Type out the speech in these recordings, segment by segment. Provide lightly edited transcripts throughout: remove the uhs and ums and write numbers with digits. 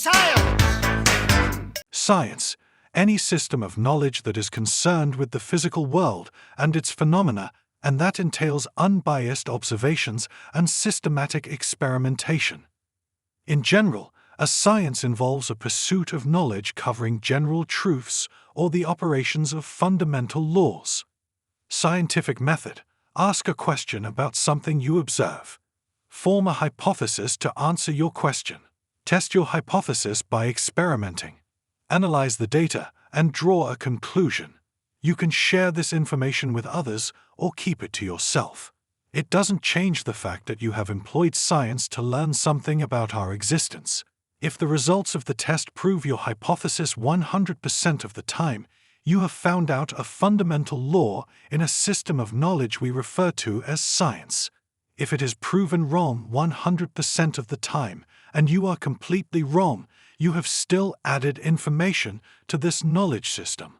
Science! Science, any system of knowledge that is concerned with the physical world and its phenomena, and that entails unbiased observations and systematic experimentation. In general, a science involves a pursuit of knowledge covering general truths or the operations of fundamental laws. Scientific method: ask a question about something you observe. Form a hypothesis to answer your question. Test your hypothesis by experimenting. Analyze the data and draw a conclusion. You can share this information with others or keep it to yourself. It doesn't change the fact that you have employed science to learn something about our existence. If the results of the test prove your hypothesis 100% of the time, you have found out a fundamental law in a system of knowledge we refer to as science. If it is proven wrong 100% of the time, and you are completely wrong, you have still added information to this knowledge system.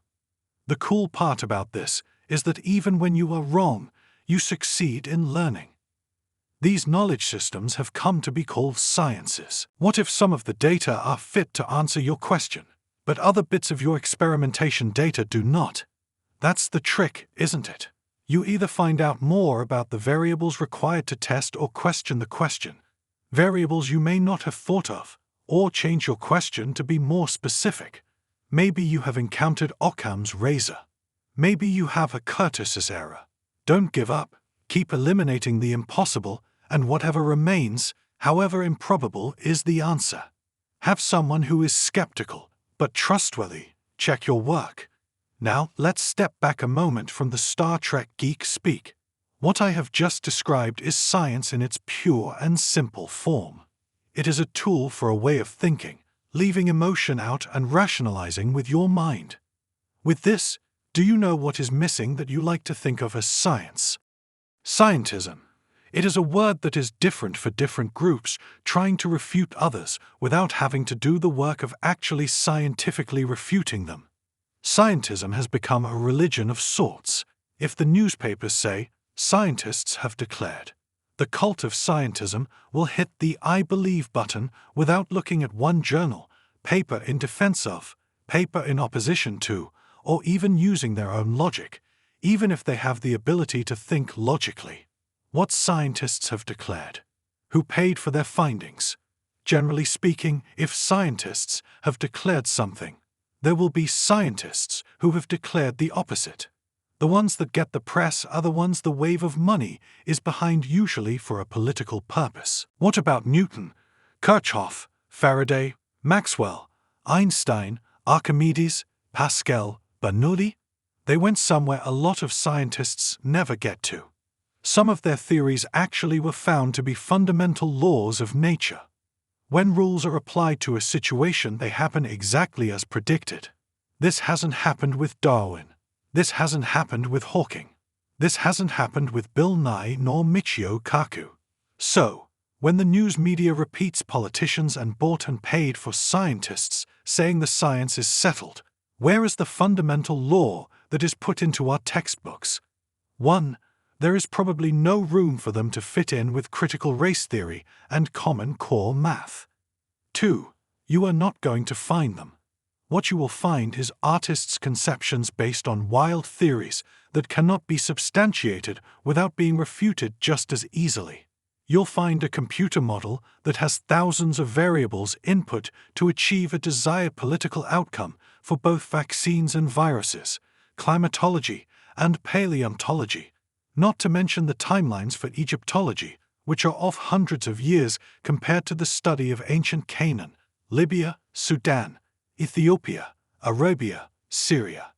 The cool part about this is that even when you are wrong, you succeed in learning. These knowledge systems have come to be called sciences. What if some of the data are fit to answer your question, but other bits of your experimentation data do not? That's the trick, isn't it? You either find out more about the variables required to test or question the question, variables you may not have thought of, or change your question to be more specific. Maybe you have encountered Occam's razor. Maybe you have a Curtis's error. Don't give up. Keep eliminating the impossible, and whatever remains, however improbable, is the answer. Have someone who is skeptical, but trustworthy, check your work. Now, let's step back a moment from the Star Trek geek speak. What I have just described is science in its pure and simple form. It is a tool for a way of thinking, leaving emotion out and rationalizing with your mind. With this, do you know what is missing that you like to think of as science? Scientism. It is a word that is different for different groups, trying to refute others without having to do the work of actually scientifically refuting them. Scientism has become a religion of sorts. If the newspapers say, "Scientists have declared," the cult of scientism will hit the "I believe" button without looking at one journal, paper in defense of, paper in opposition to, or even using their own logic, even if they have the ability to think logically. What scientists have declared? Who paid for their findings? Generally speaking, if scientists have declared something, there will be scientists who have declared the opposite. The ones that get the press are the ones the wave of money is behind, usually for a political purpose. What about Newton, Kirchhoff, Faraday, Maxwell, Einstein, Archimedes, Pascal, Bernoulli? They went somewhere a lot of scientists never get to. Some of their theories actually were found to be fundamental laws of nature. When rules are applied to a situation, they happen exactly as predicted. This hasn't happened with Darwin. This hasn't happened with Hawking. This hasn't happened with Bill Nye nor Michio Kaku. So, when the news media repeats politicians and bought and paid for scientists saying the science is settled, where is the fundamental law that is put into our textbooks? 1. There is probably no room for them to fit in with critical race theory and common core math. 2. You are not going to find them. What you will find is artists' conceptions based on wild theories that cannot be substantiated without being refuted just as easily. You'll find a computer model that has thousands of variables input to achieve a desired political outcome for both vaccines and viruses, climatology and paleontology, not to mention the timelines for Egyptology, which are off hundreds of years compared to the study of ancient Canaan, Libya, Sudan, Ethiopia, Arabia, Syria.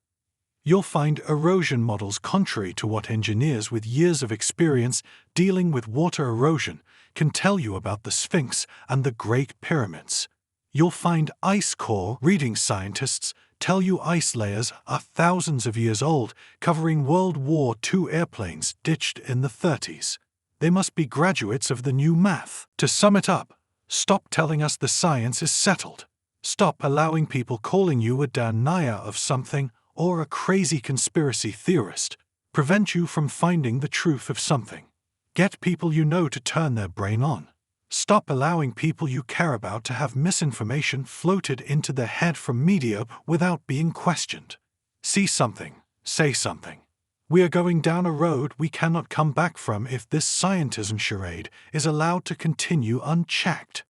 You'll find erosion models contrary to what engineers with years of experience dealing with water erosion can tell you about the Sphinx and the Great Pyramids. You'll find ice core reading scientists tell you ice layers are thousands of years old, covering World War II airplanes ditched in the 30s. They must be graduates of the new math. To sum it up, stop telling us the science is settled. Stop allowing people calling you a denier of something or a crazy conspiracy theorist prevent you from finding the truth of something. Get people you know to turn their brain on. Stop allowing people you care about to have misinformation floated into their head from media without being questioned. See something, say something. We are going down a road we cannot come back from if this scientism charade is allowed to continue unchecked.